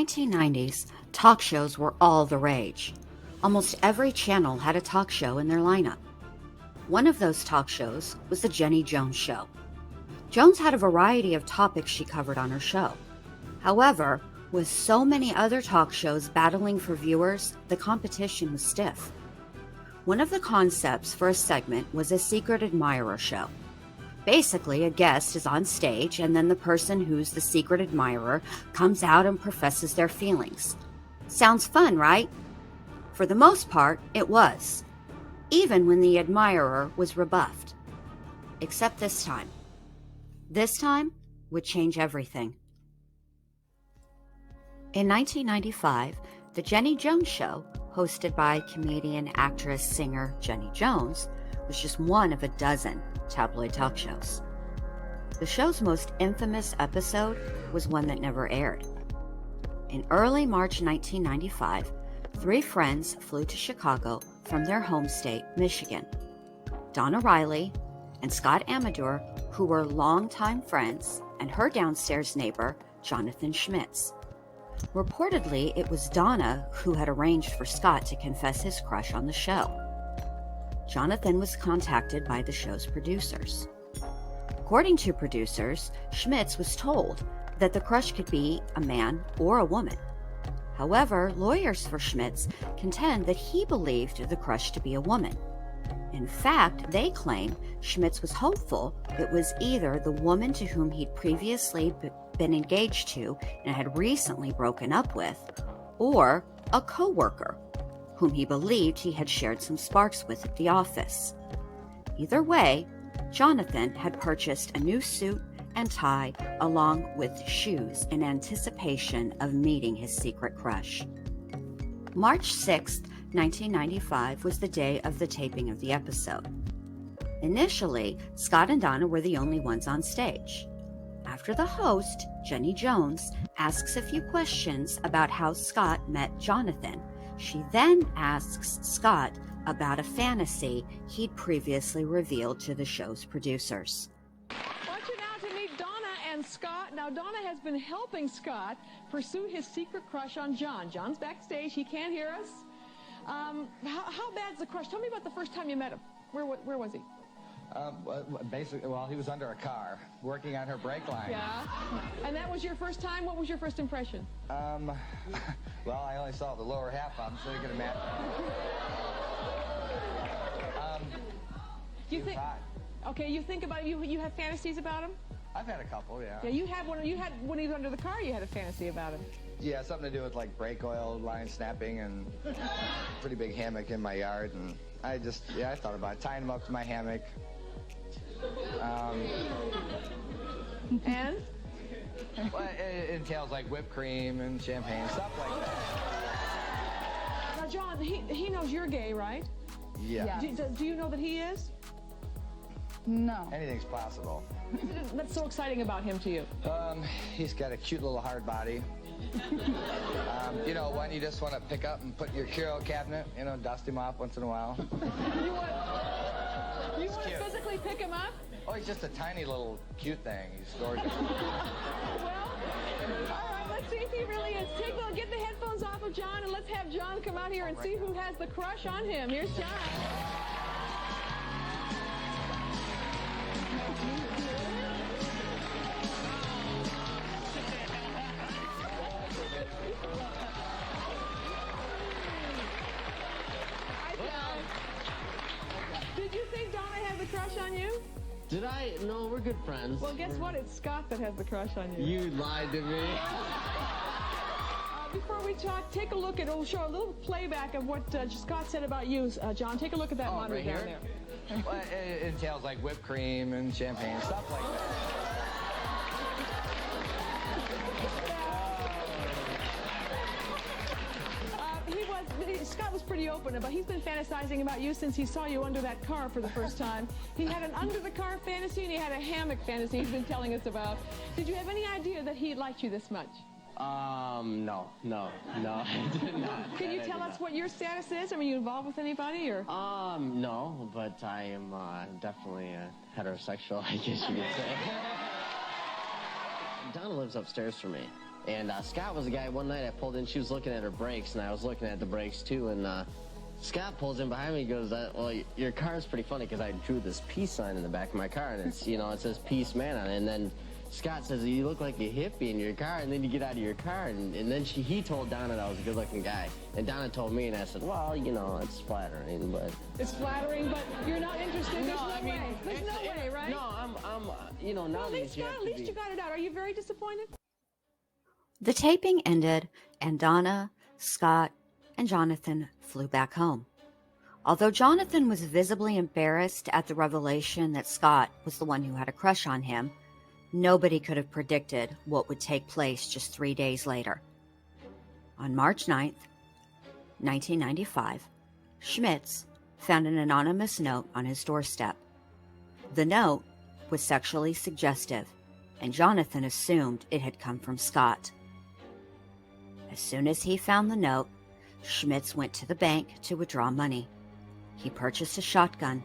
1990s, talk shows were all the rage. Almost every channel had a talk show in their lineup. One of those talk shows was The Jenny Jones Show. Jones had a variety of topics she covered on her show. However, with so many other talk shows battling for viewers, the competition was stiff. One of the concepts for a segment was a secret admirer show. Basically, a guest is on stage and then the person who's the secret admirer comes out and professes their feelings. Sounds fun, right? For the most part, it was, even when the admirer was rebuffed. Except this time. This time would change everything. In 1995, The Jenny Jones Show, hosted by comedian, actress, singer Jenny Jones, was just one of a dozen tabloid talk shows. The show's most infamous episode was one that never aired. In early March 1995, three friends flew to Chicago from their home state, Michigan. Donna Riley and Scott Amedure, who were longtime friends, and her downstairs neighbor, Jonanthan Schmitz. Reportedly, it was Donna who had arranged for Scott to confess his crush on the show. Jonanthan was contacted by the show's producers. According to producers, Schmitz was told that the crush could be a man or a woman. However, lawyers for Schmitz contend that he believed the crush to be a woman. In fact, they claim Schmitz was hopeful it was either the woman to whom he'd previously been engaged to and had recently broken up with, or a co-worker whom he believed he had shared some sparks with at the office. Either way, Jonanthan had purchased a new suit and tie along with shoes in anticipation of meeting his secret crush. March 6, 1995 was the day of the taping of the episode. Initially, Scott and Donna were the only ones on stage. After the host, Jenny Jones, asks a few questions about how Scott met Jonanthan, she then asks Scott about a fantasy he'd previously revealed to the show's producers. I want you now to meet Donna and Scott. Now, Donna has been helping Scott pursue his secret crush on John. John's backstage. He can't hear us. How bad's the crush? Tell me about the first time you met him. Where was he? Basically, well, he was under a car, working on her brake line. Yeah. And that was your first time? What was your first impression? Well, I only saw the lower half of him, so you can imagine. You think? Okay, you think about you have fantasies about him? I've had a couple, yeah. Yeah, you had when he was under the car. You had a fantasy about him. Yeah, something to do with like brake oil line snapping and pretty big hammock in my yard, and I thought about it, tying him up to my hammock. And? Well, it entails like whipped cream and champagne, stuff like that. Now, John, he knows you're gay, right? Yeah. Do you know that he is? No. Anything's possible. What's so exciting about him to you? He's got a cute little hard body. You know, one you just want to pick up and put in your curio cabinet, you know, dust him off once in a while. You want to physically pick him up? Oh, he's just a tiny little cute thing. He's gorgeous. Well, all right, let's see if he really is. Get the headphones off of John, and let's have John come out here and see who has the crush on him. Here's John. Did you think Donna had the crush on you? Did I? No, we're good friends. Well, guess what? It's Scott that has the crush on you. You lied to me. Before we talk, take a look at, we'll show a little playback of what Scott said about you, John. Take a look at that monitor right down here? there. Well, it entails like whipped cream and champagne, stuff like that. Scott was pretty open about he's been fantasizing about you since he saw you under that car for the first time. He had an under-the-car fantasy and he had a hammock fantasy he's been telling us about. Did you have any idea that he liked you this much? No, I did not. Can you tell us what your status is? Are you involved with anybody, or? No, but I am definitely heterosexual, I guess you could say. Donna lives upstairs from me. And Scott was the guy, one night I pulled in, she was looking at her brakes, and I was looking at the brakes too, and Scott pulls in behind me and goes, well, your car's pretty funny, because I drew this peace sign in the back of my car, and it's, you know, it says Peace Man on it, and then Scott says, you look like a hippie in your car, and then you get out of your car, and then he told Donna that I was a good-looking guy, and Donna told me, and I said, well, you know, it's flattering, but... It's flattering, but you're not interested. There's no way. There's no way, right? No, I'm you know, Well, nowadays at least you got it out. Are you very disappointed? The taping ended, and Donna, Scott, and Jonathan flew back home. Although Jonathan was visibly embarrassed at the revelation that Scott was the one who had a crush on him, nobody could have predicted what would take place just 3 days later. On March 9th, 1995, Schmitz found an anonymous note on his doorstep. The note was sexually suggestive, and Jonathan assumed it had come from Scott. As soon as he found the note, Schmitz went to the bank to withdraw money. He purchased a shotgun.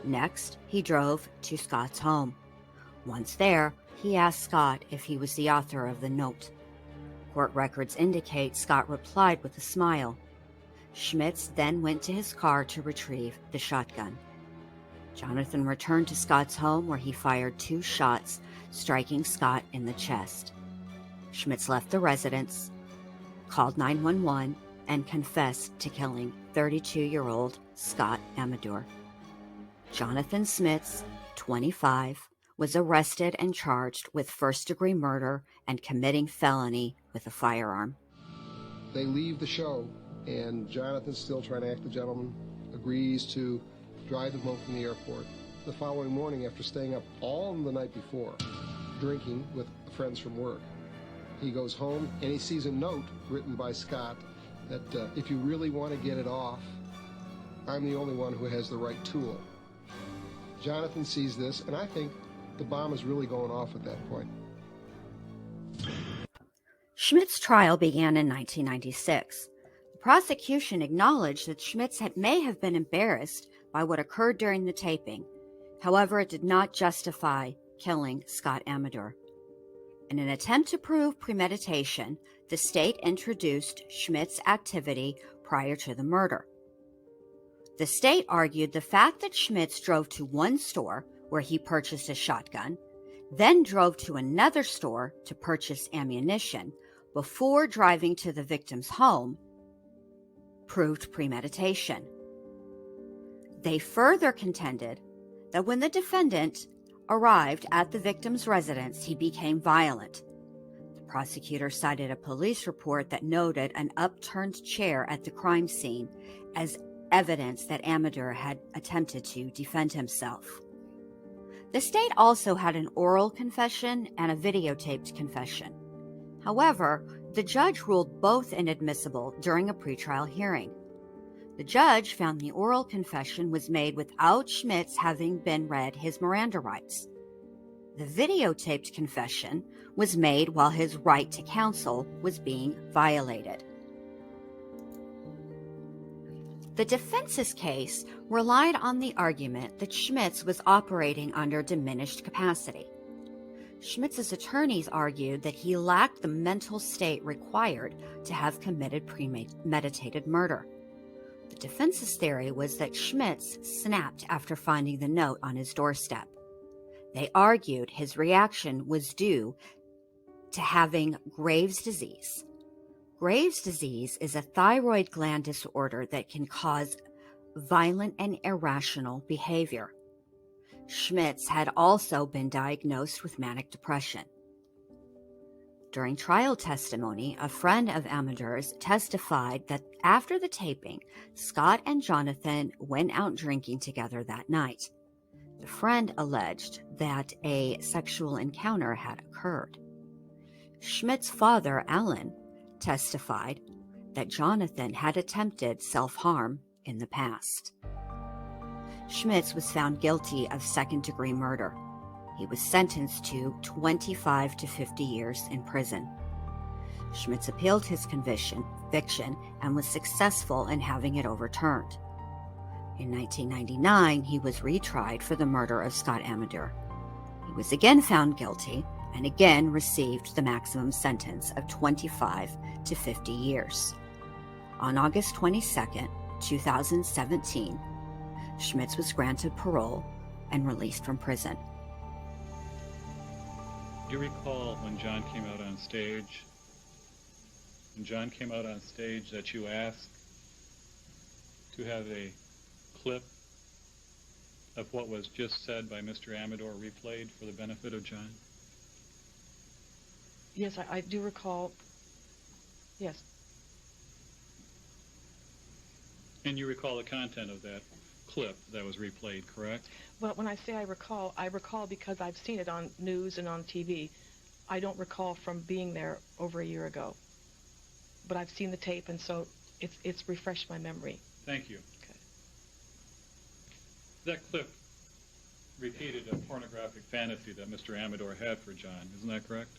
Next, he drove to Scott's home. Once there, he asked Scott if he was the author of the note. Court records indicate Scott replied with a smile. Schmitz then went to his car to retrieve the shotgun. Jonathan returned to Scott's home, where he fired 2 shots, striking Scott in the chest. Schmitz left the residence, called 911, and confessed to killing 32-year-old Scott Amedure. Jonathan Schmitz, 25, was arrested and charged with first-degree murder and committing felony with a firearm. They leave the show, and Jonathan's still trying to act the gentleman, agrees to drive them home from the airport. The following morning, after staying up all the night before, drinking with friends from work, he goes home and he sees a note written by Scott that if you really want to get it off, I'm the only one who has the right tool. Jonathan sees this, and I think the bomb is really going off at that point. Schmitz's trial began in 1996. The prosecution acknowledged that Schmitz may have been embarrassed by what occurred during the taping. However, it did not justify killing Scott Amedure. In an attempt to prove premeditation, the state introduced Schmitz's activity prior to the murder. The state argued the fact that Schmitz drove to one store where he purchased a shotgun, then drove to another store to purchase ammunition before driving to the victim's home, proved premeditation. They further contended that when the defendant arrived at the victim's residence, he became violent. The prosecutor cited a police report that noted an upturned chair at the crime scene as evidence that Amedure had attempted to defend himself. The state also had an oral confession and a videotaped confession. However, the judge ruled both inadmissible during a pretrial hearing. The judge found the oral confession was made without Schmitz having been read his Miranda rights. The videotaped confession was made while his right to counsel was being violated. The defense's case relied on the argument that Schmitz was operating under diminished capacity. Schmitz's attorneys argued that he lacked the mental state required to have committed premeditated murder. The defense's theory was that Schmitz snapped after finding the note on his doorstep. They argued his reaction was due to having Graves' disease. Graves' disease is a thyroid gland disorder that can cause violent and irrational behavior. Schmitz had also been diagnosed with manic depression. During trial testimony, a friend of Amedure's testified that after the taping, Scott and Jonathan went out drinking together that night. The friend alleged that a sexual encounter had occurred. Schmitz's father, Alan, testified that Jonathan had attempted self-harm in the past. Schmitz was found guilty of second-degree murder. He was sentenced to 25 to 50 years in prison. Schmitz appealed his conviction and was successful in having it overturned. In 1999, he was retried for the murder of Scott Amedure. He was again found guilty and again received the maximum sentence of 25 to 50 years. On August 22, 2017, Schmitz was granted parole and released from prison. Do you recall when John came out on stage? When John came out on stage that you asked to have a clip of what was just said by Mr. Amedure replayed for the benefit of John? Yes, I do recall. Yes. And you recall the content of that clip that was replayed, correct? Well, when I say I recall because I've seen it on news and on TV. I don't recall from being there over a year ago. But I've seen the tape, and so it's refreshed my memory. Thank you. Okay. That clip repeated a pornographic fantasy that Mr. Amedure had for John, isn't that correct?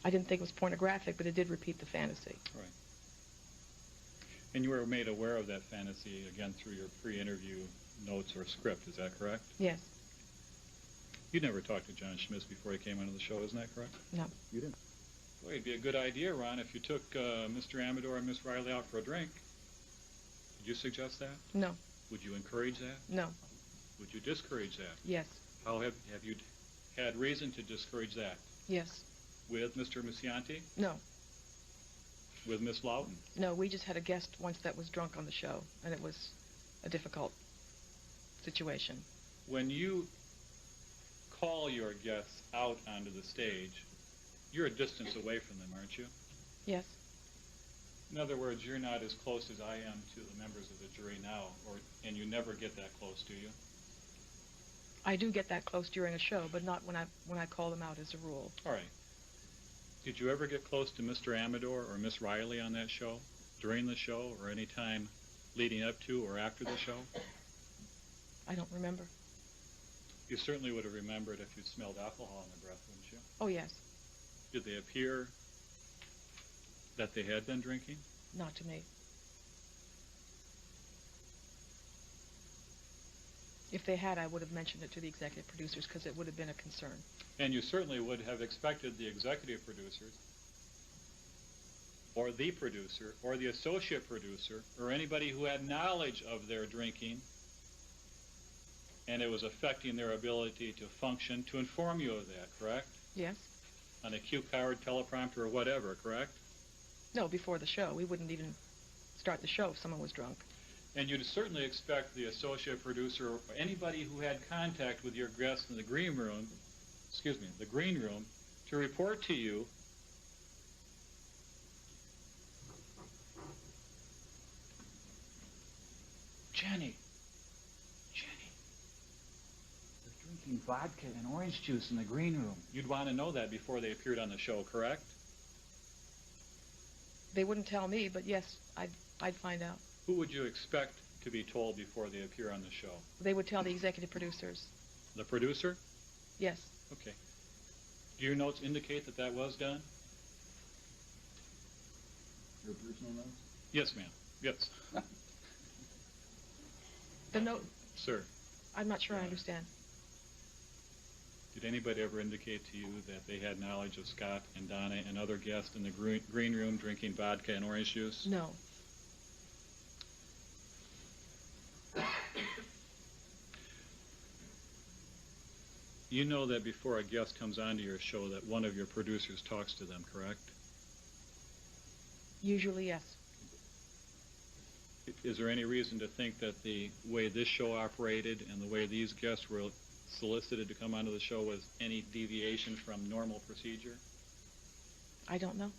I didn't think it was pornographic, but it did repeat the fantasy. Right. And you were made aware of that fantasy, again, through your pre-interview notes or script, is that correct? Yes. You never talked to John Schmitz before he came onto the show, isn't that correct? No. You didn't? Well, it'd be a good idea, Ron, if you took Mr. Amedure and Miss Riley out for a drink. Did you suggest that? No. Would you encourage that? No. Would you discourage that? Yes. How have you had reason to discourage that? Yes. With Mr. Musianti? No. With Miss Lawton? No, we just had a guest once that was drunk on the show, and it was a difficult situation. When you call your guests out onto the stage, you're a distance away from them, aren't you? Yes. In other words, you're not as close as I am to the members of the jury now, and you never get that close, do you? I do get that close during a show, but not when I call them out as a rule. All right. Did you ever get close to Mr. Amedure or Miss Riley on that show, during the show, or any time leading up to or after the show? I don't remember. You certainly would have remembered if you'd smelled alcohol in their breath, wouldn't you? Oh, yes. Did they appear that they had been drinking? Not to me. If they had, I would have mentioned it to the executive producers because it would have been a concern. And you certainly would have expected the executive producers or the producer or the associate producer or anybody who had knowledge of their drinking and it was affecting their ability to function to inform you of that, correct? Yes. On a cue card, teleprompter, or whatever, correct? No, before the show. We wouldn't even start the show if someone was drunk. And you'd certainly expect the associate producer or anybody who had contact with your guests in the green room, to report to you Jenny, they're drinking vodka and orange juice in the green room. You'd want to know that before they appeared on the show, correct? They wouldn't tell me, but yes, I'd find out. Who would you expect to be told before they appear on the show? They would tell the executive producers. The producer? Yes. Okay. Do your notes indicate that that was done? Your personal notes? Yes, ma'am. Yes. The note... Sir. I'm not sure I understand. Did anybody ever indicate to you that they had knowledge of Scott and Donna and other guests in the green room drinking vodka and orange juice? No. You know that before a guest comes onto your show that one of your producers talks to them, correct? Usually, yes. Is there any reason to think that the way this show operated and the way these guests were solicited to come onto the show was any deviation from normal procedure? I don't know.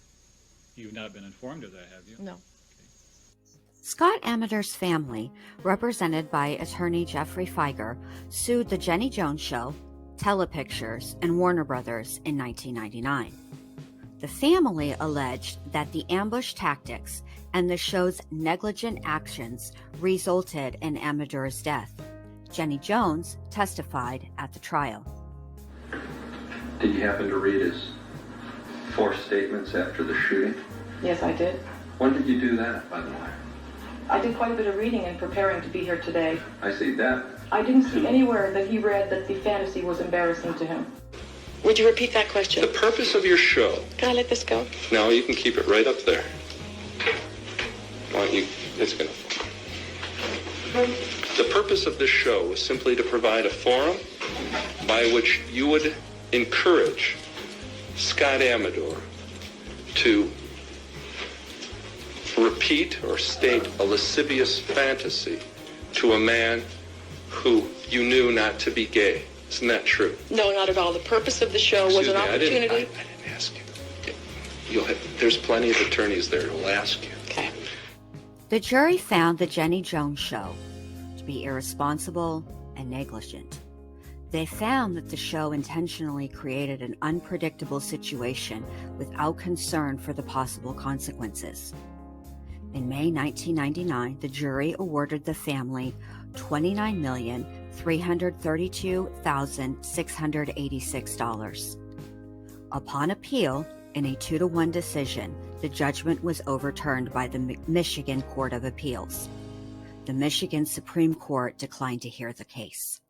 You've not been informed of that, have you? No. Scott Amedure's family, represented by attorney Jeffrey Feiger, sued The Jenny Jones Show, Telepictures, and Warner Brothers in 1999. The family alleged that the ambush tactics and the show's negligent actions resulted in Amedure's death. Jenny Jones testified at the trial. Did you happen to read his forced statements after the shooting? Yes, I did. When did you do that, by the way? I did quite a bit of reading and preparing to be here today. I see that. I didn't see anywhere that he read that the fantasy was embarrassing to him. Would you repeat that question? The purpose of your show. Can I let this go? No, you can keep it right up there. Why don't you? It's gonna. The purpose of this show was simply to provide a forum by which you would encourage Scott Amedure to repeat or state a lascivious fantasy to a man who you knew not to be gay. Isn't that true? No, not at all. The purpose of the show was an opportunity. I didn't ask you. There's plenty of attorneys there who'll ask you. Okay. The jury found the Jenny Jones show to be irresponsible and negligent. They found that the show intentionally created an unpredictable situation without concern for the possible consequences. In May 1999, the jury awarded the family $29,332,686. Upon appeal, in a 2-1 decision, the judgment was overturned by the Michigan Court of Appeals. The Michigan Supreme Court declined to hear the case.